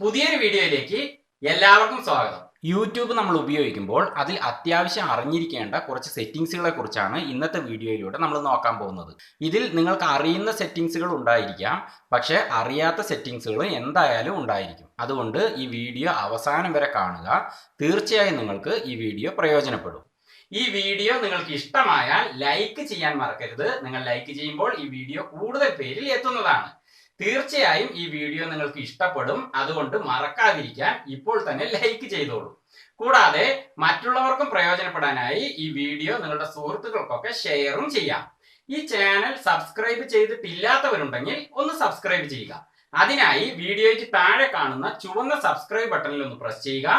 പുതിയൊരു വീഡിയോയിലേക്ക് എല്ലാവർക്കും സ്വാഗതം. യൂട്യൂബ് നമ്മൾ ഉപയോഗിക്കുമ്പോൾ അതിൽ അത്യാവശ്യം അറിഞ്ഞിരിക്കേണ്ട കുറച്ച് സെറ്റിംഗ്സുകളെ കുറിച്ചാണ് ഇന്നത്തെ വീഡിയോയിലൂടെ നമ്മൾ നോക്കാൻ പോകുന്നത്. ഇതിൽ നിങ്ങൾക്ക് അറിയുന്ന സെറ്റിംഗ്സുകൾ ഉണ്ടായിരിക്കാം, പക്ഷേ അറിയാത്ത സെറ്റിംഗ്സുകൾ എന്തായാലും ഉണ്ടായിരിക്കും. അതുകൊണ്ട് ഈ വീഡിയോ അവസാനം വരെ കാണുക. തീർച്ചയായും നിങ്ങൾക്ക് ഈ വീഡിയോ പ്രയോജനപ്പെടും. ഈ വീഡിയോ നിങ്ങൾക്ക് ഇഷ്ടമായാൽ ലൈക്ക് ചെയ്യാൻ മറക്കരുത്. നിങ്ങൾ ലൈക്ക് ചെയ്യുമ്പോൾ ഈ വീഡിയോ കൂടുതൽ പേരിൽ എത്തുന്നതാണ്. തീർച്ചയായും ഈ വീഡിയോ നിങ്ങൾക്ക് ഇഷ്ടപ്പെടും. അതുകൊണ്ട് മറക്കാതിരിക്കാൻ ഇപ്പോൾ തന്നെ ലൈക്ക് ചെയ്തോളൂ. കൂടാതെ മറ്റുള്ളവർക്കും പ്രയോജനപ്പെടാനായി ഈ വീഡിയോ നിങ്ങളുടെ സുഹൃത്തുക്കൾക്കൊക്കെ ഷെയറും ചെയ്യാം. ഈ ചാനൽ സബ്സ്ക്രൈബ് ചെയ്തിട്ടില്ലാത്തവരുണ്ടെങ്കിൽ ഒന്ന് സബ്സ്ക്രൈബ് ചെയ്യുക. അതിനായി വീഡിയോയ്ക്ക് താഴെ കാണുന്ന ചുവന്ന സബ്സ്ക്രൈബ് ബട്ടണിൽ ഒന്ന് പ്രസ് ചെയ്യുക.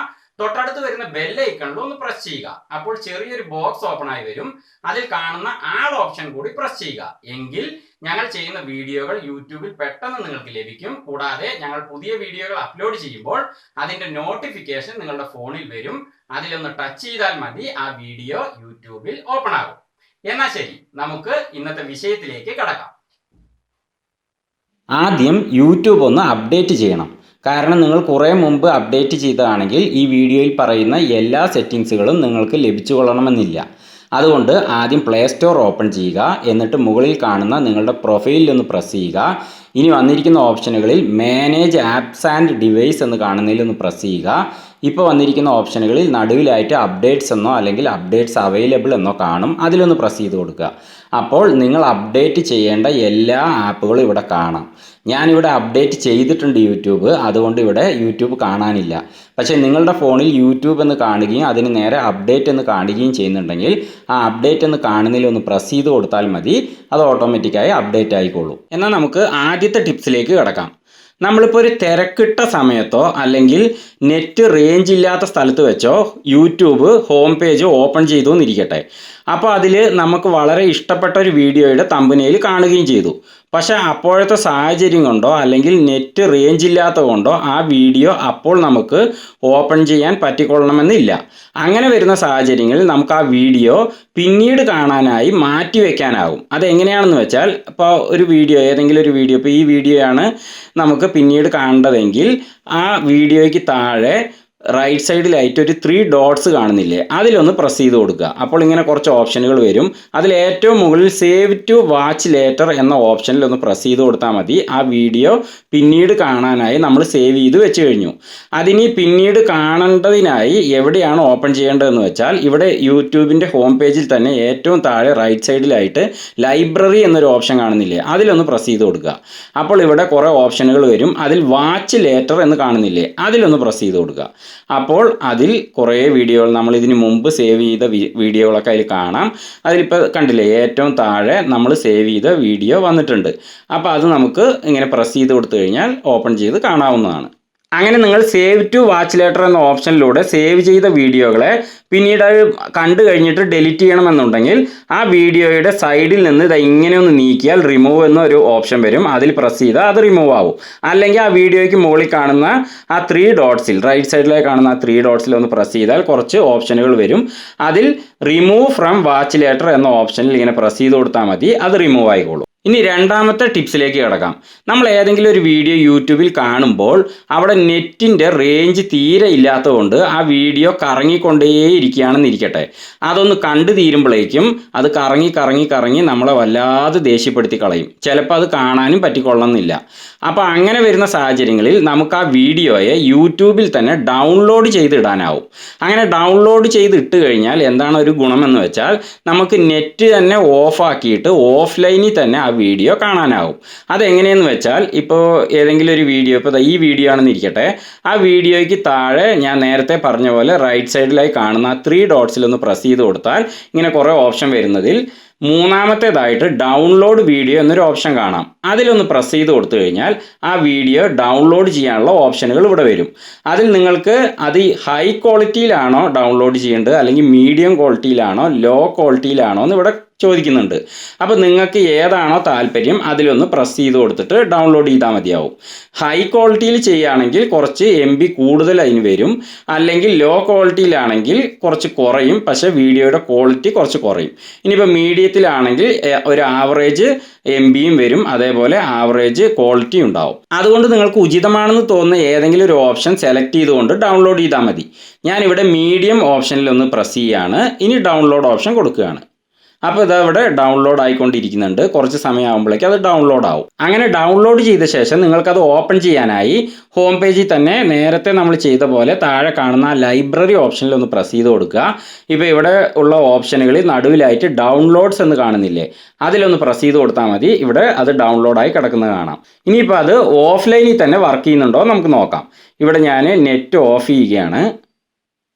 തൊട്ടടുത്ത് വരുന്ന ബെൽ ഐക്കണിൽ ഒന്ന് പ്രസ് ചെയ്യുക. അപ്പോൾ ചെറിയൊരു ബോക്സ് ഓപ്പൺ ആയി വരും. അതിൽ കാണുന്ന ആൾ ഓപ്ഷൻ കൂടി പ്രസ് ചെയ്യുക. എങ്കിൽ ഞങ്ങൾ ചെയ്യുന്ന വീഡിയോകൾ യൂട്യൂബിൽ പെട്ടെന്ന് നിങ്ങൾക്ക് ലഭിക്കും. കൂടാതെ ഞങ്ങൾ പുതിയ വീഡിയോകൾ അപ്ലോഡ് ചെയ്യുമ്പോൾ അതിന്റെ നോട്ടിഫിക്കേഷൻ നിങ്ങളുടെ ഫോണിൽ വരും. അതിലൊന്ന് ടച്ച് ചെയ്താൽ മതി, ആ വീഡിയോ യൂട്യൂബിൽ ഓപ്പൺ ആകും. എന്നാൽ ശരി, നമുക്ക് ഇന്നത്തെ വിഷയത്തിലേക്ക് കടക്കാം. ആദ്യം യൂട്യൂബ് ഒന്ന് അപ്ഡേറ്റ് ചെയ്യണം. കാരണം നിങ്ങൾ കുറേ മുമ്പ് അപ്ഡേറ്റ് ചെയ്തതാണെങ്കിൽ ഈ വീഡിയോയിൽ പറയുന്ന എല്ലാ സെറ്റിങ്സുകളും നിങ്ങൾക്ക് ലഭിച്ചു കൊള്ളണമെന്നില്ല. അതുകൊണ്ട് ആദ്യം പ്ലേ സ്റ്റോർ ഓപ്പൺ ചെയ്യുക. എന്നിട്ട് മുകളിൽ കാണുന്ന നിങ്ങളുടെ പ്രൊഫൈലിൽ ഒന്ന് പ്രസ് ചെയ്യുക. ഇനി വന്നിരിക്കുന്ന ഓപ്ഷനുകളിൽ മാനേജ് ആപ്സ് ആൻഡ് ഡിവൈസ് എന്ന് കാണുന്നതിൽ ഒന്ന് പ്രസ് ചെയ്യുക. ഇപ്പോൾ വന്നിരിക്കുന്ന ഓപ്ഷനുകളിൽ നടുവിലായിട്ട് അപ്ഡേറ്റ്സ് എന്നോ അല്ലെങ്കിൽ അപ്ഡേറ്റ്സ് അവൈലബിൾ എന്നോ കാണും. അതിലൊന്ന് പ്രസ് ചെയ്ത് കൊടുക്കുക. അപ്പോൾ നിങ്ങൾ അപ്ഡേറ്റ് ചെയ്യേണ്ട എല്ലാ ആപ്പുകളും ഇവിടെ കാണാം. ഞാനിവിടെ അപ്ഡേറ്റ് ചെയ്തിട്ടുണ്ട് യൂട്യൂബ്, അതുകൊണ്ട് ഇവിടെ യൂട്യൂബ് കാണാനില്ല. പക്ഷേ നിങ്ങളുടെ ഫോണിൽ യൂട്യൂബ് എന്ന് കാണുകയും അതിന് നേരെ അപ്ഡേറ്റ് എന്ന് കാണുകയും ചെയ്യുന്നുണ്ടെങ്കിൽ ആ അപ്ഡേറ്റ് എന്ന് കാണുന്നതിൽ ഒന്ന് പ്രസ് ചെയ്ത് കൊടുത്താൽ മതി. അത് ഓട്ടോമാറ്റിക്കായി അപ്ഡേറ്റ് ആയിക്കോളൂ. എന്നാൽ നമുക്ക് ആദ്യത്തെ ടിപ്സിലേക്ക് കിടക്കാം. നമ്മളിപ്പോൾ ഒരു തിരക്കിട്ട സമയത്തോ അല്ലെങ്കിൽ നെറ്റ് റേഞ്ച് ഇല്ലാത്ത സ്ഥലത്ത് വെച്ചോ യൂട്യൂബ് ഹോം പേജ് ഓപ്പൺ ചെയ്തു എന്നിരിക്കട്ടെ. അപ്പോൾ അതിൽ നമുക്ക് വളരെ ഇഷ്ടപ്പെട്ട ഒരു വീഡിയോയുടെ തമ്പനെയിൽ കാണുകയും ചെയ്തു. പക്ഷേ അപ്പോഴത്തെ സാഹചര്യം കൊണ്ടോ അല്ലെങ്കിൽ നെറ്റ് റേഞ്ച് ഇല്ലാത്തത് കൊണ്ടോ ആ വീഡിയോ അപ്പോൾ നമുക്ക് ഓപ്പൺ ചെയ്യാൻ പറ്റിക്കൊള്ളണമെന്നില്ല. അങ്ങനെ വരുന്ന സാഹചര്യങ്ങളിൽ നമുക്ക് ആ വീഡിയോ പിന്നീട് കാണാനായി മാറ്റി വയ്ക്കാനാകും. അതെങ്ങനെയാണെന്ന് വെച്ചാൽ, ഇപ്പോൾ ഒരു വീഡിയോ, ഏതെങ്കിലും ഒരു വീഡിയോ, ഇപ്പോൾ ഈ വീഡിയോയാണ് നമുക്ക് പിന്നീട് കാണേണ്ടതെങ്കിൽ ആ വീഡിയോയ്ക്ക് താഴെ റൈറ്റ് സൈഡിലായിട്ട് ഒരു 3 ഡോട്ട്സ് കാണുന്നില്ലേ, അതിലൊന്ന് പ്രസ് ചെയ്ത് കൊടുക്കുക. അപ്പോൾ ഇങ്ങനെ കുറച്ച് ഓപ്ഷനുകൾ വരും. അതിൽ ഏറ്റവും മുകളിൽ സേവ് ടു വാച്ച് ലേറ്റർ എന്ന ഓപ്ഷനിൽ ഒന്ന് പ്രസ് ചെയ്ത് കൊടുത്താൽ മതി. ആ വീഡിയോ പിന്നീട് കാണാനായി നമ്മൾ സേവ് ചെയ്ത് വെച്ച് കഴിഞ്ഞു. അതിനി പിന്നീട് കാണേണ്ടതിനായി എവിടെയാണ് ഓപ്പൺ ചെയ്യേണ്ടതെന്ന് വെച്ചാൽ, ഇവിടെ യൂട്യൂബിൻ്റെ ഹോം പേജിൽ തന്നെ ഏറ്റവും താഴെ റൈറ്റ് സൈഡിലായിട്ട് ലൈബ്രറി എന്നൊരു ഓപ്ഷൻ കാണുന്നില്ലേ, അതിലൊന്ന് പ്രസ് ചെയ്ത് കൊടുക്കുക. അപ്പോൾ ഇവിടെ കുറേ ഓപ്ഷനുകൾ വരും. അതിൽ വാച്ച് ലേറ്റർ എന്ന് കാണുന്നില്ലേ, അതിലൊന്ന് പ്രസ് ചെയ്ത് കൊടുക്കുക. അപ്പോൾ അതിൽ കുറേ വീഡിയോകൾ, നമ്മൾ ഇതിന് മുമ്പ് സേവ് ചെയ്ത വീഡിയോകളൊക്കെ അതിൽ കാണാം. അതിലിപ്പോൾ കണ്ടില്ലേ, ഏറ്റവും താഴെ നമ്മൾ സേവ് ചെയ്ത വീഡിയോ വന്നിട്ടുണ്ട്. അപ്പോൾ അത് നമുക്ക് ഇങ്ങനെ പ്രസ് ചെയ്ത് കൊടുത്തു കഴിഞ്ഞാൽ ഓപ്പൺ ചെയ്ത് കാണാവുന്നതാണ്. അങ്ങനെ നിങ്ങൾ സേവ് ടു വാച്ച് ലേറ്റർ എന്ന ഓപ്ഷനിലൂടെ സേവ് ചെയ്ത വീഡിയോകളെ പിന്നീട് അത് കണ്ടു കഴിഞ്ഞിട്ട് ഡെലിറ്റ് ചെയ്യണമെന്നുണ്ടെങ്കിൽ ആ വീഡിയോയുടെ സൈഡിൽ നിന്ന് ഇത് ഇങ്ങനെ ഒന്ന് നീക്കിയാൽ റിമൂവ് എന്നൊരു ഓപ്ഷൻ വരും. അതിൽ പ്രസ് ചെയ്താൽ അത് റിമൂവ് ആവും. അല്ലെങ്കിൽ ആ വീഡിയോയ്ക്ക് മുകളിൽ കാണുന്ന ആ 3 ഡോട്ട്സിൽ, റൈറ്റ് സൈഡിലേക്ക് കാണുന്ന ആ 3 ഡോട്ട്സിൽ ഒന്ന് പ്രസ് ചെയ്താൽ കുറച്ച് ഓപ്ഷനുകൾ വരും. അതിൽ റിമൂവ് ഫ്രം വാച്ച് ലേറ്റർ എന്ന ഓപ്ഷനിൽ ഇങ്ങനെ പ്രസ് ചെയ്ത് കൊടുത്താൽ മതി, അത് റിമൂവ് ആയിക്കോളും. ഇനി രണ്ടാമത്തെ ടിപ്സിലേക്ക് കിടക്കാം. നമ്മൾ ഏതെങ്കിലും ഒരു വീഡിയോ യൂട്യൂബിൽ കാണുമ്പോൾ അവിടെ നെറ്റിൻ്റെ റേഞ്ച് തീരെ ഇല്ലാത്തതുകൊണ്ട് ആ വീഡിയോ കറങ്ങിക്കൊണ്ടേയിരിക്കുകയാണെന്നിരിക്കട്ടെ. അതൊന്ന് കണ്ടു തീരുമ്പോഴേക്കും അത് കറങ്ങി കറങ്ങി കറങ്ങി നമ്മളെ വല്ലാതെ ദേഷ്യപ്പെടുത്തി കളയും. ചിലപ്പോൾ അത് കാണാനും പറ്റിക്കൊള്ളുന്നില്ല. അപ്പോൾ അങ്ങനെ വരുന്ന സാഹചര്യങ്ങളിൽ നമുക്ക് ആ വീഡിയോയെ യൂട്യൂബിൽ തന്നെ ഡൗൺലോഡ് ചെയ്തിടാനാവും. അങ്ങനെ ഡൗൺലോഡ് ചെയ്ത് ഇട്ട് കഴിഞ്ഞാൽ എന്താണ് ഒരു ഗുണമെന്ന് വെച്ചാൽ, നമുക്ക് നെറ്റ് തന്നെ ഓഫാക്കിയിട്ട് ഓഫ്ലൈനിൽ തന്നെ ആ വീഡിയോ കാണാനാവും. അതെങ്ങനെയെന്ന് വെച്ചാൽ, ഇപ്പോൾ ഏതെങ്കിലും ഒരു വീഡിയോ, ഇപ്പോൾ ഈ വീഡിയോ ആണെന്ന് ഇരിക്കട്ടെ, ആ വീഡിയോയ്ക്ക് താഴെ ഞാൻ നേരത്തെ പറഞ്ഞ പോലെ റൈറ്റ് സൈഡിലായി കാണുന്ന ആ 3 ഡോട്ട്സിലൊന്ന് പ്രസ് ചെയ്ത് കൊടുത്താൽ ഇങ്ങനെ കുറേ ഓപ്ഷൻ വരുന്നതിൽ മൂന്നാമത്തേതായിട്ട് ഡൗൺലോഡ് വീഡിയോ എന്നൊരു ഓപ്ഷൻ കാണാം. അതിലൊന്ന് പ്രസ് ചെയ്ത് കൊടുത്തു കഴിഞ്ഞാൽ ആ വീഡിയോ ഡൗൺലോഡ് ചെയ്യാനുള്ള ഓപ്ഷനുകൾ ഇവിടെ വരും. അതിൽ നിങ്ങൾക്ക് അത് ഹൈ ക്വാളിറ്റിയിലാണോ ഡൗൺലോഡ് ചെയ്യേണ്ടത് അല്ലെങ്കിൽ മീഡിയം ക്വാളിറ്റിയിലാണോ ലോ ക്വാളിറ്റിയിലാണോ എന്ന് ഇവിടെ ചോദിക്കുന്നുണ്ട്. അപ്പോൾ നിങ്ങൾക്ക് ഏതാണോ താല്പര്യം അതിലൊന്ന് പ്രസ് ചെയ്ത് കൊടുത്തിട്ട് ഡൗൺലോഡ് ചെയ്താൽ മതിയാവും. ഹൈ ക്വാളിറ്റിയിൽ ചെയ്യുകയാണെങ്കിൽ കുറച്ച് MB കൂടുതൽ അതിന് വരും, അല്ലെങ്കിൽ ലോ ക്വാളിറ്റിയിലാണെങ്കിൽ കുറച്ച് കുറയും, പക്ഷേ വീഡിയോയുടെ ക്വാളിറ്റി കുറച്ച് കുറയും. ഇനിയിപ്പോൾ മീഡിയത്തിലാണെങ്കിൽ ഒരു ആവറേജ് MBയും വരും, അതേപോലെ ആവറേജ് ക്വാളിറ്റി ഉണ്ടാവും. അതുകൊണ്ട് നിങ്ങൾക്ക് ഉചിതമാണെന്ന് തോന്നുന്ന ഏതെങ്കിലും ഒരു ഓപ്ഷൻ സെലക്ട് ചെയ്തുകൊണ്ട് ഡൗൺലോഡ് ചെയ്താൽ മതി. ഞാനിവിടെ മീഡിയം ഓപ്ഷനിൽ ഒന്ന് പ്രസ് ചെയ്യുകയാണ്. ഇനി ഡൗൺലോഡ് ഓപ്ഷൻ കൊടുക്കുകയാണ്. അപ്പോൾ ഇതവിടെ ഡൗൺലോഡ് ആയിക്കൊണ്ടിരിക്കുന്നുണ്ട്. കുറച്ച് സമയമാകുമ്പോഴേക്കും അത് ഡൗൺലോഡ് ആവും. അങ്ങനെ ഡൗൺലോഡ് ചെയ്ത ശേഷം നിങ്ങൾക്കത് ഓപ്പൺ ചെയ്യാനായി ഹോം പേജിൽ തന്നെ നേരത്തെ നമ്മൾ ചെയ്ത പോലെ താഴെ കാണുന്ന ലൈബ്രറി ഓപ്ഷനിൽ ഒന്ന് പ്രസ് ചെയ്ത് കൊടുക്കുക. ഇപ്പോൾ ഇവിടെ ഉള്ള ഓപ്ഷനുകളിൽ നടുവിലായിട്ട് ഡൗൺലോഡ്സ് എന്ന് കാണുന്നില്ലേ, അതിലൊന്ന് പ്രസ് ചെയ്ത് കൊടുത്താൽ മതി. ഇവിടെ അത് ഡൗൺലോഡായി കിടക്കുന്നത് കാണാം. ഇനിയിപ്പോൾ അത് ഓഫ്ലൈനിൽ തന്നെ വർക്ക് ചെയ്യുന്നുണ്ടോ നമുക്ക് നോക്കാം. ഇവിടെ ഞാൻ നെറ്റ് ഓഫ് ചെയ്യുകയാണ്.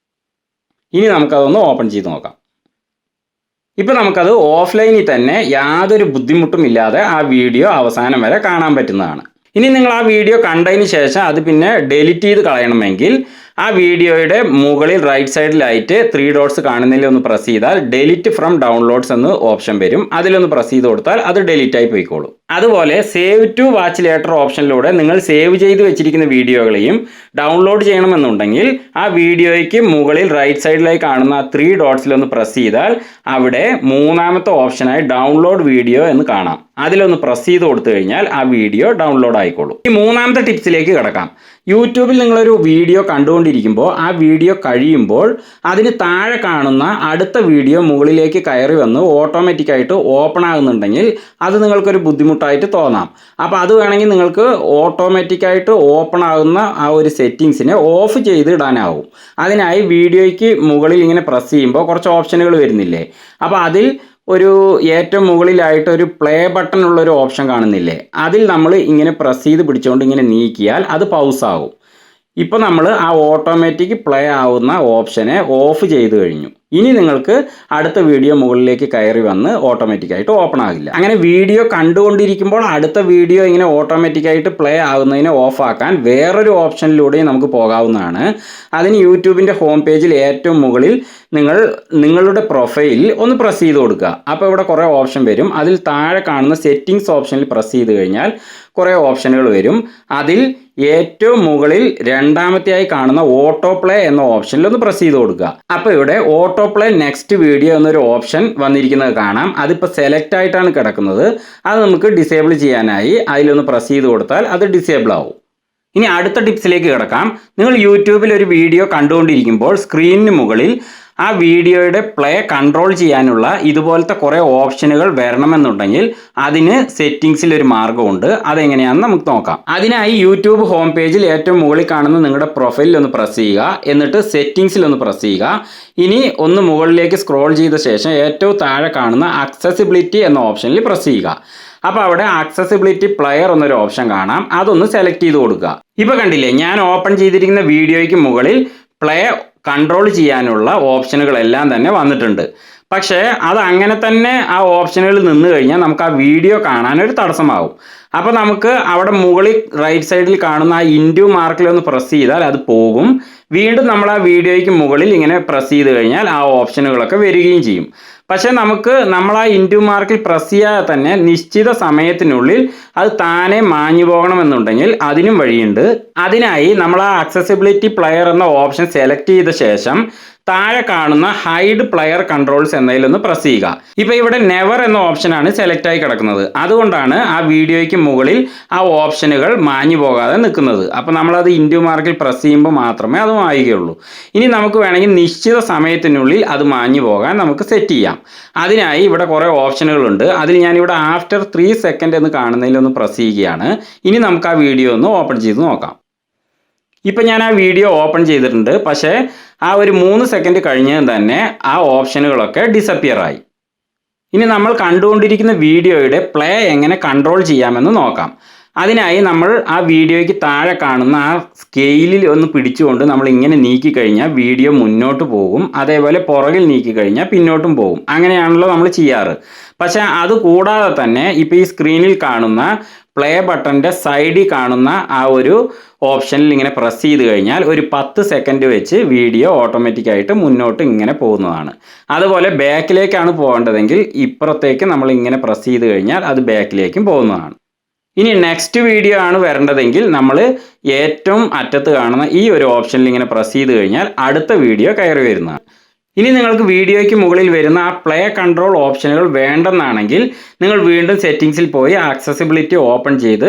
ഇനി നമുക്കതൊന്ന് ഓപ്പൺ ചെയ്ത് നോക്കാം. ഇപ്പോൾ നമുക്കത് ഓഫ്ലൈനിൽ തന്നെ യാതൊരു ബുദ്ധിമുട്ടും ഇല്ലാതെ ആ വീഡിയോ അവസാനം വരെ കാണാൻ പറ്റുന്നതാണ്. ഇനി നിങ്ങൾ ആ വീഡിയോ കണ്ടതിന് ശേഷം അത് പിന്നെ ഡിലീറ്റ് ചെയ്ത് കളയണമെങ്കിൽ ആ വീഡിയോയുടെ മുകളിൽ റൈറ്റ് സൈഡിലായിട്ട് 3 ഡോട്ട്സ് കാണുന്നതിൽ ഒന്ന് പ്രസ് ചെയ്താൽ ഡിലീറ്റ് ഫ്രം ഡൗൺലോഡ്സ് എന്ന് ഓപ്ഷൻ വരും. അതിലൊന്ന് പ്രസ് ചെയ്ത് കൊടുത്താൽ അത് ഡിലീറ്റ് ആയി പോയിക്കോളും. അതുപോലെ സേവ് ടു വാച്ച് ലേറ്റർ ഓപ്ഷനിലൂടെ നിങ്ങൾ സേവ് ചെയ്ത് വെച്ചിരിക്കുന്ന വീഡിയോകളെയും ഡൗൺലോഡ് ചെയ്യണമെന്നുണ്ടെങ്കിൽ ആ വീഡിയോയ്ക്ക് മുകളിൽ റൈറ്റ് സൈഡിലായി കാണുന്ന 3 ഡോട്ട്സിലൊന്ന് പ്രസ് ചെയ്താൽ അവിടെ മൂന്നാമത്തെ ഓപ്ഷനായി ഡൗൺലോഡ് വീഡിയോ എന്ന് കാണാം. അതിലൊന്ന് പ്രസ് ചെയ്ത് കൊടുത്തു കഴിഞ്ഞാൽ ആ വീഡിയോ ഡൗൺലോഡ് ആയിക്കോളും. ഈ മൂന്നാമത്തെ ടിപ്സിലേക്ക് കിടക്കാം. യൂട്യൂബിൽ നിങ്ങളൊരു വീഡിയോ കണ്ടുകൊണ്ടിരിക്കുമ്പോൾ ആ വീഡിയോ കഴിയുമ്പോൾ അതിന് താഴെ കാണുന്ന അടുത്ത വീഡിയോ മുകളിലേക്ക് കയറി വന്ന് ഓട്ടോമാറ്റിക്കായിട്ട് ഓപ്പൺ ആകുന്നുണ്ടെങ്കിൽ അത് നിങ്ങൾക്കൊരു ബുദ്ധിമുട്ടായിട്ട് തോന്നാം. അപ്പോൾ അത് വേണമെങ്കിൽ നിങ്ങൾക്ക് ഓട്ടോമാറ്റിക്കായിട്ട് ഓപ്പൺ ആകുന്ന ആ ഒരു സെറ്റിങ്സിനെ ഓഫ് ചെയ്ത് ഇടാനാവും. അതിനായി വീഡിയോയ്ക്ക് മുകളിൽ ഇങ്ങനെ പ്രസ് ചെയ്യുമ്പോൾ കുറച്ച് ഓപ്ഷനുകൾ വരുന്നില്ലേ, അപ്പോൾ അതിൽ ഒരു ഏറ്റവും മുകളിലായിട്ട് ഒരു പ്ലേ ബട്ടൺ ഉള്ളൊരു ഓപ്ഷൻ കാണുന്നില്ലേ, അതിൽ നമ്മൾ ഇങ്ങനെ പ്രസ് ചെയ്ത് പിടിച്ചുകൊണ്ട് ഇങ്ങനെ നീക്കിയാൽ അത് പൗസ് ആകും. ഇപ്പോൾ നമ്മൾ ആ ഓട്ടോമാറ്റിക് പ്ലേ ആവുന്ന ഓപ്ഷനെ ഓഫ് ചെയ്ത് കഴിഞ്ഞു. ഇനി നിങ്ങൾക്ക് അടുത്ത വീഡിയോ മുകളിലേക്ക് കയറി വന്ന് ഓട്ടോമാറ്റിക്കായിട്ട് ഓപ്പൺ ആകില്ല. അങ്ങനെ വീഡിയോ കണ്ടുകൊണ്ടിരിക്കുമ്പോൾ അടുത്ത വീഡിയോ ഇങ്ങനെ ഓട്ടോമാറ്റിക്കായിട്ട് പ്ലേ ആകുന്നതിനെ ഓഫ് ആക്കാൻ വേറൊരു ഓപ്ഷനിലൂടെയും നമുക്ക് പോകാവുന്നതാണ്. അതിന് യൂട്യൂബിൻ്റെ ഹോം പേജിൽ ഏറ്റവും മുകളിൽ നിങ്ങളുടെ പ്രൊഫൈലിൽ ഒന്ന് പ്രസ് ചെയ്ത് കൊടുക്കുക. അപ്പോൾ ഇവിടെ കുറേ ഓപ്ഷൻ വരും. അതിൽ താഴെ കാണുന്ന സെറ്റിങ്സ് ഓപ്ഷനിൽ പ്രസ് ചെയ്ത് കഴിഞ്ഞാൽ കുറേ ഓപ്ഷനുകൾ വരും. അതിൽ ഏറ്റവും മുകളിൽ രണ്ടാമത്തെയായി കാണുന്ന ഓട്ടോ പ്ലേ എന്ന ഓപ്ഷനിൽ ഒന്ന് പ്രസ് ചെയ്ത് കൊടുക്കുക. അപ്പോൾ ഇവിടെ ഓട്ടോ പ്ലേ നെക്സ്റ്റ് വീഡിയോ എന്നൊരു ഓപ്ഷൻ വന്നിരിക്കുന്നത് കാണാം. അതിപ്പോൾ സെലക്ട് ആയിട്ടാണ് കിടക്കുന്നത്. അത് നമുക്ക് ഡിസേബിൾ ചെയ്യാനായി അതിലൊന്ന് പ്രസ് ചെയ്ത് കൊടുത്താൽ അത് ഡിസേബിൾ ആവും. ഇനി അടുത്ത ടിപ്സിലേക്ക് കിടക്കാം. നിങ്ങൾ യൂട്യൂബിൽ ഒരു വീഡിയോ കണ്ടുകൊണ്ടിരിക്കുമ്പോൾ സ്ക്രീനിന് മുകളിൽ ആ വീഡിയോയുടെ പ്ലേ കൺട്രോൾ ചെയ്യാനുള്ള ഇതുപോലത്തെ കുറേ ഓപ്ഷനുകൾ വരണമെന്നുണ്ടെങ്കിൽ അതിന് സെറ്റിങ്സിൽ ഒരു മാർഗ്ഗമുണ്ട്. അതെങ്ങനെയാണെന്ന് നമുക്ക് നോക്കാം. അതിനായി യൂട്യൂബ് ഹോം പേജിൽ ഏറ്റവും മുകളിൽ കാണുന്ന നിങ്ങളുടെ പ്രൊഫൈലിൽ ഒന്ന് പ്രസ് ചെയ്യുക. എന്നിട്ട് സെറ്റിങ്സിൽ ഒന്ന് പ്രസ് ചെയ്യുക. ഇനി ഒന്ന് മുകളിലേക്ക് സ്ക്രോൾ ചെയ്ത ശേഷം ഏറ്റവും താഴെ കാണുന്ന അക്സസിബിലിറ്റി എന്ന ഓപ്ഷനിൽ പ്രസ് ചെയ്യുക. അപ്പോൾ അവിടെ അക്സസിബിലിറ്റി പ്ലെയർ എന്നൊരു ഓപ്ഷൻ കാണാം. അതൊന്ന് സെലക്ട് ചെയ്ത് കൊടുക്കുക. ഇപ്പോൾ കണ്ടില്ലേ, ഞാൻ ഓപ്പൺ ചെയ്തിരിക്കുന്ന വീഡിയോയ്ക്ക് മുകളിൽ പ്ലേ കൺട്രോൾ ചെയ്യാനുള്ള ഓപ്ഷനുകളെല്ലാം തന്നെ വന്നിട്ടുണ്ട്. പക്ഷേ അത് അങ്ങനെ തന്നെ ആ ഓപ്ഷനുകൾ നിന്ന് കഴിഞ്ഞാൽ നമുക്ക് ആ വീഡിയോ കാണാനൊരു തടസ്സമാവും. അപ്പോൾ നമുക്ക് അവിടെ മുകളിൽ റൈറ്റ് സൈഡിൽ കാണുന്ന ആ ഇൻറ്റു മാർക്കിലൊന്ന് പ്രസ് ചെയ്താൽ അത് പോകും. വീണ്ടും നമ്മൾ ആ വീഡിയോയ്ക്ക് മുകളിൽ ഇങ്ങനെ പ്രസ് ചെയ്ത് കഴിഞ്ഞാൽ ആ ഓപ്ഷനുകളൊക്കെ വരികയും ചെയ്യും. പക്ഷേ നമ്മൾ ആ ഇൻറ്റു മാർക്കിൽ പ്രസ് ചെയ്യാതെ തന്നെ നിശ്ചിത സമയത്തിനുള്ളിൽ അത് താനെ മാഞ്ഞു പോകണമെന്നുണ്ടെങ്കിൽ അതിനും വഴിയുണ്ട്. അതിനായി നമ്മൾ ആ അക്സസിബിലിറ്റി പ്ലെയർ എന്ന ഓപ്ഷൻ സെലക്ട് ചെയ്ത ശേഷം താഴെ കാണുന്ന ഹൈഡ് പ്ലെയർ കൺട്രോൾസ് എന്നതിലൊന്ന് പ്രസ് ചെയ്യുക. ഇപ്പോൾ ഇവിടെ നെവർ എന്ന ഓപ്ഷനാണ് സെലക്ട് ആയി കിടക്കുന്നത്. അതുകൊണ്ടാണ് ആ വീഡിയോയ്ക്ക് മുകളിൽ ആ ഓപ്ഷനുകൾ മാഞ്ഞു പോകാതെ നിൽക്കുന്നത്. അപ്പോൾ നമ്മളത് ഇൻറ്റു മാർക്കിൽ പ്രസ് ചെയ്യുമ്പോൾ മാത്രമേ അത് മായുകയുള്ളൂ. ഇനി നമുക്ക് വേണമെങ്കിൽ നിശ്ചിത സമയത്തിനുള്ളിൽ അത് മാഞ്ഞു പോകാൻ നമുക്ക് സെറ്റ് ചെയ്യാം. അതിനായി ഇവിടെ കുറേ ഓപ്ഷനുകളുണ്ട്. അതിൽ ഞാനിവിടെ ആഫ്റ്റർ 3 സെക്കൻഡ് എന്ന് കാണുന്നതിലൊന്ന് പ്രസ് ചെയ്യുകയാണ്. ഇനി നമുക്ക് ആ വീഡിയോ ഒന്ന് ഓപ്പൺ ചെയ്ത് നോക്കാം. ഇപ്പം ഞാൻ ആ വീഡിയോ ഓപ്പൺ ചെയ്തിട്ടുണ്ട്. പക്ഷേ ആ ഒരു 3 സെക്കൻഡ് കഴിഞ്ഞ് തന്നെ ആ ഓപ്ഷനുകളൊക്കെ ഡിസപ്പിയർ ആയി. ഇനി നമ്മൾ കണ്ടുകൊണ്ടിരിക്കുന്ന വീഡിയോയുടെ പ്ലേ എങ്ങനെ കൺട്രോൾ ചെയ്യാമെന്ന് നോക്കാം. അതിനായി നമ്മൾ ആ വീഡിയോയ്ക്ക് താഴെ കാണുന്ന ആ സ്കെയിലിൽ ഒന്ന് പിടിച്ചുകൊണ്ട് നമ്മൾ ഇങ്ങനെ നീക്കി കഴിഞ്ഞാൽ വീഡിയോ മുന്നോട്ട് പോകും. അതേപോലെ പുറകിൽ നീക്കി കഴിഞ്ഞാൽ പിന്നോട്ടും പോകും. അങ്ങനെയാണല്ലോ നമ്മൾ ചെയ്യാറ്. പക്ഷേ അത് കൂടാതെ തന്നെ ഇപ്പോൾ ഈ സ്ക്രീനിൽ കാണുന്ന പ്ലേ ബട്ടൻ്റെ സൈഡിൽ കാണുന്ന ആ ഒരു ഓപ്ഷനിൽ ഇങ്ങനെ പ്രസ് ചെയ്ത് കഴിഞ്ഞാൽ ഒരു 10 സെക്കൻഡ് വെച്ച് വീഡിയോ ഓട്ടോമാറ്റിക്കായിട്ട് മുന്നോട്ട് ഇങ്ങനെ പോകുന്നതാണ്. അതുപോലെ ബാക്കിലേക്കാണ് പോകേണ്ടതെങ്കിൽ ഇപ്പുറത്തേക്ക് നമ്മൾ ഇങ്ങനെ പ്രസ് ചെയ്ത് കഴിഞ്ഞാൽ അത് ബാക്കിലേക്കും പോകുന്നതാണ്. ഇനി നെക്സ്റ്റ് വീഡിയോ ആണ് വരേണ്ടതെങ്കിൽ നമ്മൾ ഏറ്റവും അറ്റത്ത് കാണുന്ന ഈ ഒരു ഓപ്ഷനിൽ ഇങ്ങനെ പ്രസ് ചെയ്ത് കഴിഞ്ഞാൽ അടുത്ത വീഡിയോ കയറി വരുന്നതാണ്. ഇനി നിങ്ങൾക്ക് വീഡിയോയ്ക്ക് മുകളിൽ വരുന്ന ആ പ്ലേ കൺട്രോൾ ഓപ്ഷനുകൾ വേണ്ടെന്നാണെങ്കിൽ നിങ്ങൾ വീണ്ടും സെറ്റിംഗ്സിൽ പോയി ആക്സസിബിലിറ്റി ഓപ്പൺ ചെയ്ത്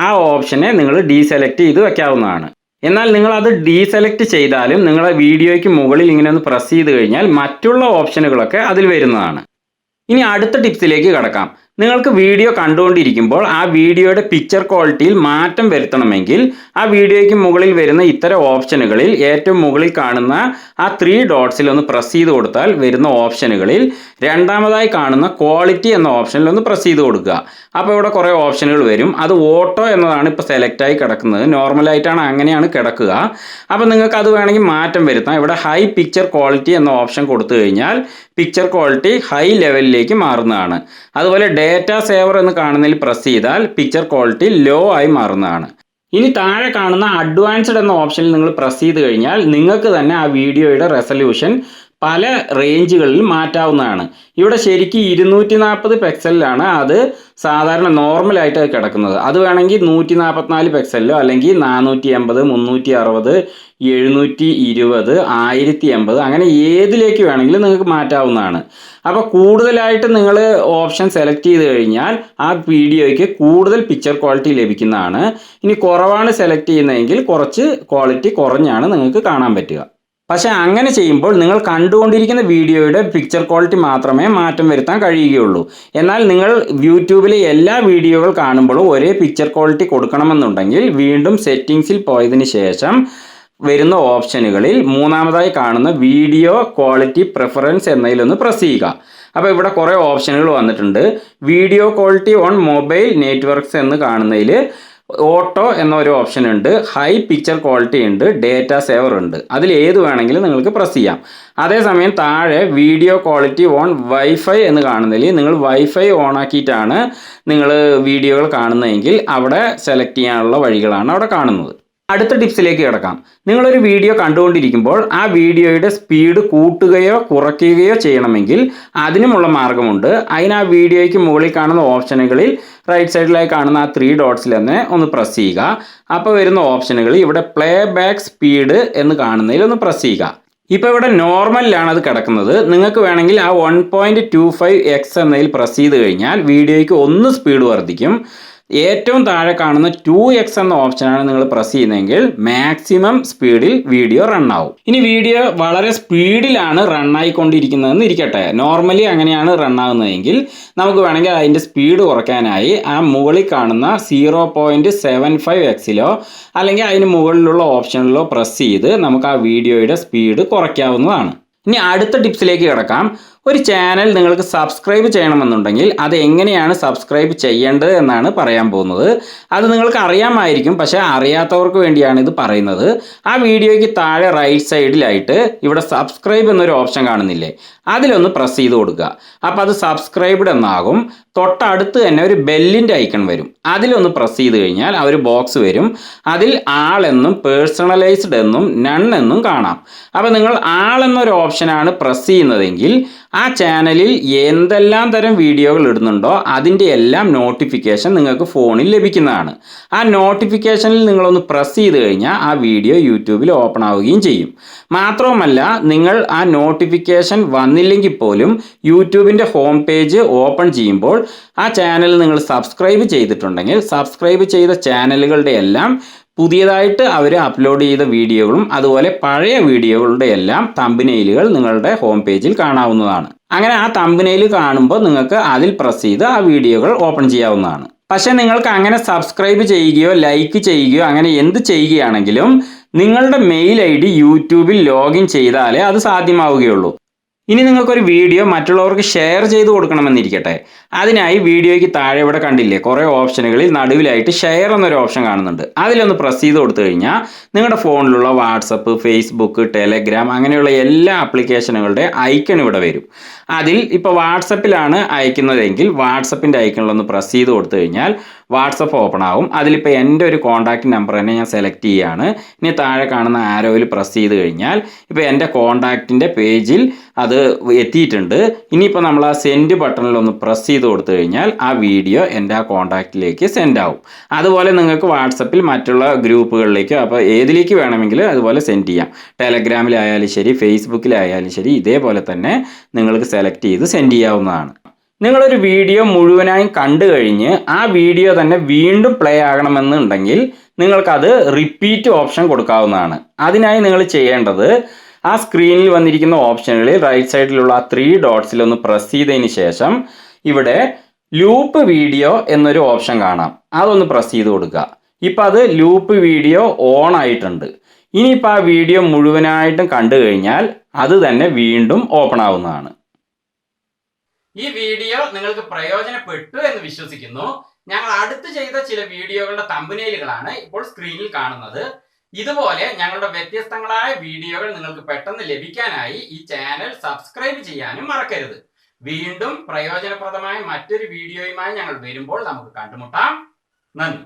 ആ ഓപ്ഷനെ നിങ്ങൾ ഡീസെലക്ട് ചെയ്ത് വെക്കാവുന്നതാണ്. എന്നാൽ നിങ്ങൾ അത് ഡീസെലക്ട് ചെയ്താലും നിങ്ങളുടെ വീഡിയോയ്ക്ക് മുകളിൽ ഇങ്ങനെ ഒന്ന് പ്രസ് ചെയ്ത് കഴിഞ്ഞാൽ മറ്റുള്ള ഓപ്ഷനുകളൊക്കെ അതിൽ വരുന്നതാണ്. ഇനി അടുത്ത ടിപ്സിലേക്ക് കടക്കാം. നിങ്ങൾക്ക് വീഡിയോ കണ്ടുകൊണ്ടിരിക്കുമ്പോൾ ആ വീഡിയോയുടെ പിക്ചർ ക്വാളിറ്റിയിൽ മാറ്റം വരുത്തണമെങ്കിൽ ആ വീഡിയോയ്ക്ക് മുകളിൽ വരുന്ന ഇത്തരം ഓപ്ഷനുകളിൽ ഏറ്റവും മുകളിൽ കാണുന്ന ആ 3 ഡോട്ട്സിൽ ഒന്ന് പ്രസ് ചെയ്ത് കൊടുത്താൽ വരുന്ന ഓപ്ഷനുകളിൽ രണ്ടാമതായി കാണുന്ന ക്വാളിറ്റി എന്ന ഓപ്ഷനിൽ ഒന്ന് പ്രസ് ചെയ്ത് കൊടുക്കുക. അപ്പോൾ ഇവിടെ കുറേ ഓപ്ഷനുകൾ വരും. അത് ഓട്ടോ എന്നതാണ് ഇപ്പോൾ സെലക്റ്റായി കിടക്കുന്നത്. നോർമലായിട്ടാണ് അങ്ങനെയാണ് കിടക്കുക. അപ്പോൾ നിങ്ങൾക്ക് അത് വേണമെങ്കിൽ മാറ്റം വരുത്താം. ഇവിടെ ഹൈ പിക്ചർ ക്വാളിറ്റി എന്ന ഓപ്ഷൻ കൊടുത്തു കഴിഞ്ഞാൽ പിക്ചർ ക്വാളിറ്റി ഹൈ ലെവലിലേക്ക് മാറുന്നതാണ്. അതുപോലെ ഡേറ്റ സേവർ എന്ന് കാണുന്നതിൽ പ്രസ് ചെയ്താൽ പിക്ചർ ക്വാളിറ്റി ലോ ആയി മാറുന്നതാണ്. ഇനി താഴെ കാണുന്ന അഡ്വാൻസ്ഡ് എന്ന ഓപ്ഷനിൽ നിങ്ങൾ പ്രസ് ചെയ്ത് കഴിഞ്ഞാൽ നിങ്ങൾക്ക് തന്നെ ആ വീഡിയോയുടെ റെസല്യൂഷൻ പല റേഞ്ചുകളിൽ മാറ്റാവുന്നതാണ്. ഇവിടെ ശരിക്കും 240 പിക്സലിലാണ് അത് സാധാരണ നോർമലായിട്ട് കിടക്കുന്നത്. അത് വേണമെങ്കിൽ 144 പിക്സലിലോ അല്ലെങ്കിൽ 480, 360, 720, 1080 അങ്ങനെ ഏതിലേക്ക് വേണമെങ്കിലും നിങ്ങൾക്ക് മാറ്റാവുന്നതാണ്. അപ്പോൾ കൂടുതലായിട്ട് നിങ്ങൾ ഓപ്ഷൻ സെലക്ട് ചെയ്ത് കഴിഞ്ഞാൽ ആ വീഡിയോയ്ക്ക് കൂടുതൽ പിക്ചർ ക്വാളിറ്റി ലഭിക്കുന്നതാണ്. ഇനി കുറവാണ് സെലക്ട് ചെയ്യുന്നതെങ്കിൽ കുറച്ച് ക്വാളിറ്റി കുറഞ്ഞാണ് നിങ്ങൾക്ക് കാണാൻ പറ്റുക. പക്ഷേ അങ്ങനെ ചെയ്യുമ്പോൾ നിങ്ങൾ കണ്ടുകൊണ്ടിരിക്കുന്ന വീഡിയോയുടെ പിക്ചർ ക്വാളിറ്റി മാത്രമേ മാറ്റം വരുത്താൻ കഴിയുകയുള്ളൂ. എന്നാൽ നിങ്ങൾ യൂട്യൂബിലെ എല്ലാ വീഡിയോകൾ കാണുമ്പോഴും ഒരേ പിക്ചർ ക്വാളിറ്റി കൊടുക്കണമെന്നുണ്ടെങ്കിൽ വീണ്ടും സെറ്റിംഗ്സിൽ പോയതിന് ശേഷം വരുന്ന ഓപ്ഷനുകളിൽ മൂന്നാമതായി കാണുന്ന വീഡിയോ ക്വാളിറ്റി പ്രിഫറൻസ് എന്നതിലൊന്ന് പ്രസ് ചെയ്യുക. അപ്പോൾ ഇവിടെ കുറേ ഓപ്ഷനുകൾ വന്നിട്ടുണ്ട്. Video quality on mobile networks എന്ന് കാണുന്നതിൽ ഓട്ടോ എന്നൊരു ഓപ്ഷൻ ഉണ്ട്, ഹൈ പിക്ചർ ക്വാളിറ്റി ഉണ്ട്, ഡേറ്റ സേവർ ഉണ്ട്. അതിൽ ഏത് വേണമെങ്കിലും നിങ്ങൾക്ക് പ്രസ് ചെയ്യാം. അതേസമയം താഴെ വീഡിയോ ക്വാളിറ്റി ഓൺ വൈഫൈ എന്ന് കാണുന്നതിൽ നിങ്ങൾ വൈഫൈ ഓൺ ആക്കിയിട്ടാണ് നിങ്ങൾ വീഡിയോകൾ കാണുന്നതെങ്കിൽ അവിടെ സെലക്ട് ചെയ്യാനുള്ള വഴികളാണ് അവിടെ കാണുന്നത്. അടുത്ത ടിപ്സിലേക്ക് കിടക്കാം. നിങ്ങളൊരു വീഡിയോ കണ്ടുകൊണ്ടിരിക്കുമ്പോൾ ആ വീഡിയോയുടെ സ്പീഡ് കൂട്ടുകയോ കുറയ്ക്കുകയോ ചെയ്യണമെങ്കിൽ അതിനുമുള്ള മാർഗമുണ്ട്. അതിന് ആ വീഡിയോയ്ക്ക് മുകളിൽ കാണുന്ന ഓപ്ഷനുകളിൽ റൈറ്റ് സൈഡിലായി കാണുന്ന ആ 3 ഡോട്ട്സിൽ തന്നെ ഒന്ന് പ്രസ് ചെയ്യുക. അപ്പോൾ വരുന്ന ഓപ്ഷനുകൾ ഇവിടെ പ്ലേ ബാക്ക് സ്പീഡ് എന്ന് കാണുന്നതിൽ ഒന്ന് പ്രസ് ചെയ്യുക. ഇപ്പോൾ ഇവിടെ നോർമലിലാണ് അത് കിടക്കുന്നത്. നിങ്ങൾക്ക് വേണമെങ്കിൽ ആ 1.25x എന്നതിൽ പ്രസ് ചെയ്ത് കഴിഞ്ഞാൽ വീഡിയോയ്ക്ക് 1 സ്പീഡ് വർദ്ധിക്കും. ഏറ്റവും താഴെ കാണുന്ന 2x എന്ന ഓപ്ഷനാണ് നിങ്ങൾ പ്രസ് ചെയ്യുന്നതെങ്കിൽ മാക്സിമം സ്പീഡിൽ വീഡിയോ റൺ ആവും. ഇനി വീഡിയോ വളരെ സ്പീഡിലാണ് റൺ ആയിക്കൊണ്ടിരിക്കുന്നതെന്ന് ഇരിക്കട്ടെ, നോർമലി അങ്ങനെയാണ് റൺ ആകുന്നതെങ്കിൽ നമുക്ക് വേണമെങ്കിൽ അതിൻ്റെ സ്പീഡ് കുറയ്ക്കാനായി ആ മുകളിൽ കാണുന്ന 0.75xലോ അല്ലെങ്കിൽ അതിന് മുകളിലുള്ള ഓപ്ഷനിലോ പ്രസ് ചെയ്ത് നമുക്ക് ആ വീഡിയോയുടെ സ്പീഡ് കുറയ്ക്കാവുന്നതാണ്. ഇനി അടുത്ത ടിപ്സിലേക്ക് കിടക്കാം. ഒരു ചാനൽ നിങ്ങൾക്ക് സബ്സ്ക്രൈബ് ചെയ്യണമെന്നുണ്ടെങ്കിൽ അത് എങ്ങനെയാണ് സബ്സ്ക്രൈബ് ചെയ്യേണ്ടത് എന്നാണ് പറയാൻ പോകുന്നത്. അത് നിങ്ങൾക്ക് അറിയാമായിരിക്കും, പക്ഷേ അറിയാത്തവർക്ക് വേണ്ടിയാണ് ഇത് പറയുന്നത്. ആ വീഡിയോയ്ക്ക് താഴെ റൈറ്റ് സൈഡിലായിട്ട് ഇവിടെ സബ്സ്ക്രൈബ് എന്നൊരു ഓപ്ഷൻ കാണുന്നില്ലേ, അതിലൊന്ന് പ്രസ് ചെയ്ത് കൊടുക്കുക. അപ്പോൾ അത് സബ്സ്ക്രൈബ്ഡ് എന്നാകും. തൊട്ടടുത്ത് തന്നെ ഒരു ബെല്ലിൻ്റെ ഐക്കൺ വരും, അതിലൊന്ന് പ്രസ് ചെയ്ത് കഴിഞ്ഞാൽ ആ ഒരു ബോക്സ് വരും. അതിൽ ആളെന്നും പേഴ്സണലൈസ്ഡ് എന്നും നൺ എന്നും കാണാം. അപ്പോൾ നിങ്ങൾ ആളെന്നൊരു ഓപ്ഷനാണ് പ്രസ് ചെയ്യുന്നതെങ്കിൽ ആ ചാനലിൽ എന്തെല്ലാം തരം വീഡിയോകൾ ഇടുന്നുണ്ടോ അതിൻ്റെ എല്ലാം നോട്ടിഫിക്കേഷൻ നിങ്ങൾക്ക് ഫോണിൽ ലഭിക്കുന്നതാണ്. ആ നോട്ടിഫിക്കേഷനിൽ നിങ്ങളൊന്ന് പ്രസ് ചെയ്ത് കഴിഞ്ഞാൽ ആ വീഡിയോ യൂട്യൂബിൽ ഓപ്പൺ ആവുകയും ചെയ്യും. മാത്രവുമല്ല, നിങ്ങൾ ആ നോട്ടിഫിക്കേഷൻ വന്നില്ലെങ്കിൽ പോലും യൂട്യൂബിൻ്റെ ഹോം പേജ് ഓപ്പൺ ചെയ്യുമ്പോൾ ആ ചാനൽ നിങ്ങൾ സബ്സ്ക്രൈബ് ചെയ്തിട്ടുണ്ടെങ്കിൽ സബ്സ്ക്രൈബ് ചെയ്ത ചാനലുകളുടെ എല്ലാം പുതിയതായിട്ട് അവർ അപ്ലോഡ് ചെയ്ത വീഡിയോകളും അതുപോലെ പഴയ വീഡിയോകളുടെ എല്ലാം തമ്പനെയിലുകൾ നിങ്ങളുടെ ഹോം പേജിൽ കാണാവുന്നതാണ്. അങ്ങനെ ആ തമ്പനെയിൽ കാണുമ്പോൾ നിങ്ങൾക്ക് അതിൽ പ്രസ് ചെയ്ത് ആ വീഡിയോകൾ ഓപ്പൺ ചെയ്യാവുന്നതാണ്. പക്ഷേ നിങ്ങൾക്ക് അങ്ങനെ സബ്സ്ക്രൈബ് ചെയ്യുകയോ ലൈക്ക് ചെയ്യുകയോ അങ്ങനെ എന്ത് ചെയ്യുകയാണെങ്കിലും നിങ്ങളുടെ മെയിൽ ID യൂട്യൂബിൽ ലോഗിൻ ചെയ്താലേ അത് സാധ്യമാവുകയുള്ളൂ. ഇനി നിങ്ങൾക്കൊരു വീഡിയോ മറ്റുള്ളവർക്ക് ഷെയർ ചെയ്ത് കൊടുക്കണമെന്നിരിക്കട്ടെ. അതിനായി വീഡിയോയ്ക്ക് താഴെ ഇവിടെ കണ്ടില്ലേ കുറേ ഓപ്ഷനുകളിൽ നടുവിലായിട്ട് ഷെയർ എന്നൊരു ഓപ്ഷൻ കാണുന്നുണ്ട്. അതിലൊന്ന് പ്രസ് ചെയ്ത് കൊടുത്തു കഴിഞ്ഞാൽ നിങ്ങളുടെ ഫോണിലുള്ള വാട്സപ്പ്, ഫേസ്ബുക്ക്, ടെലഗ്രാം അങ്ങനെയുള്ള എല്ലാ ആപ്ലിക്കേഷനുകളുടെ ഐക്കൺ ഇവിടെ വരും. അതിൽ ഇപ്പോൾ വാട്സപ്പിലാണ് അയക്കുന്നതെങ്കിൽ വാട്സപ്പിൻ്റെ ഐക്കണിലൊന്ന് പ്രസ് ചെയ്ത് കൊടുത്തു കഴിഞ്ഞാൽ വാട്സപ്പ് ഓപ്പൺ ആവും. അതിലിപ്പോൾ എൻ്റെ ഒരു കോൺടാക്റ്റ് നമ്പർ തന്നെ ഞാൻ സെലക്ട് ചെയ്യുകയാണ്. ഇനി താഴെ കാണുന്ന ആരോയിൽ പ്രസ് ചെയ്ത് കഴിഞ്ഞാൽ ഇപ്പോൾ എൻ്റെ കോൺടാക്റ്റിൻ്റെ പേജിൽ അത് എത്തിയിട്ടുണ്ട്. ഇനിയിപ്പോൾ നമ്മൾ ആ സെൻഡ് ബട്ടണിലൊന്ന് പ്രസ് ചെയ്ത് കൊടുത്തു കഴിഞ്ഞാൽ ആ വീഡിയോ എൻ്റെ ആ കോൺടാക്റ്റിലേക്ക് സെൻഡ് ആവും. അതുപോലെ നിങ്ങൾക്ക് വാട്സപ്പിൽ മറ്റുള്ള ഗ്രൂപ്പുകളിലേക്കോ അപ്പോൾ ഏതിലേക്ക് വേണമെങ്കിലും അതുപോലെ സെൻഡ് ചെയ്യാം. ടെലഗ്രാമിലായാലും ശരി, ഫേസ്ബുക്കിലായാലും ശരി, ഇതേപോലെ തന്നെ നിങ്ങൾക്ക് സെലക്ട് ചെയ്ത് സെൻഡ് ചെയ്യാവുന്നതാണ്. നിങ്ങളൊരു വീഡിയോ മുഴുവനായും കണ്ടു കഴിഞ്ഞ് ആ വീഡിയോ തന്നെ വീണ്ടും പ്ലേ ആകണമെന്നുണ്ടെങ്കിൽ നിങ്ങൾക്കത് റിപ്പീറ്റ് ഓപ്ഷൻ കൊടുക്കാവുന്നതാണ്. അതിനായി നിങ്ങൾ ചെയ്യേണ്ടത് ആ സ്ക്രീനിൽ വന്നിരിക്കുന്ന ഓപ്ഷനുകളിൽ റൈറ്റ് സൈഡിലുള്ള ആ 3 ഡോട്ട്സിലൊന്ന് പ്രസ് ചെയ്തതിന് ശേഷം ഇവിടെ ലൂപ്പ് വീഡിയോ എന്നൊരു ഓപ്ഷൻ കാണാം. അതൊന്ന് പ്രസ് ചെയ്ത് കൊടുക്കുക. ഇപ്പം അത് ലൂപ്പ് വീഡിയോ ഓൺ ആയിട്ടുണ്ട്. ഇനിയിപ്പോൾ ആ വീഡിയോ മുഴുവനായിട്ടും കണ്ടു കഴിഞ്ഞാൽ അത് തന്നെ വീണ്ടും ഓപ്പൺ ആവുന്നതാണ്. ഈ വീഡിയോ നിങ്ങൾക്ക് പ്രയോജനപ്പെട്ടു എന്ന് വിശ്വസിക്കുന്നു. ഞങ്ങൾ അടുത്ത് ചെയ്ത ചില വീഡിയോകളുടെ തമ്പനെയിലുകളാണ് ഇപ്പോൾ സ്ക്രീനിൽ കാണുന്നത്. ഇതുപോലെ ഞങ്ങളുടെ വ്യത്യസ്തങ്ങളായ വീഡിയോകൾ നിങ്ങൾക്ക് പെട്ടെന്ന് ലഭിക്കാനായി ഈ ചാനൽ സബ്സ്ക്രൈബ് ചെയ്യാനും മറക്കരുത്. വീണ്ടും പ്രയോജനപ്രദമായ മറ്റൊരു വീഡിയോയുമായി ഞങ്ങൾ വരുമ്പോൾ നമുക്ക് കണ്ടുമുട്ടാം. നന്ദി.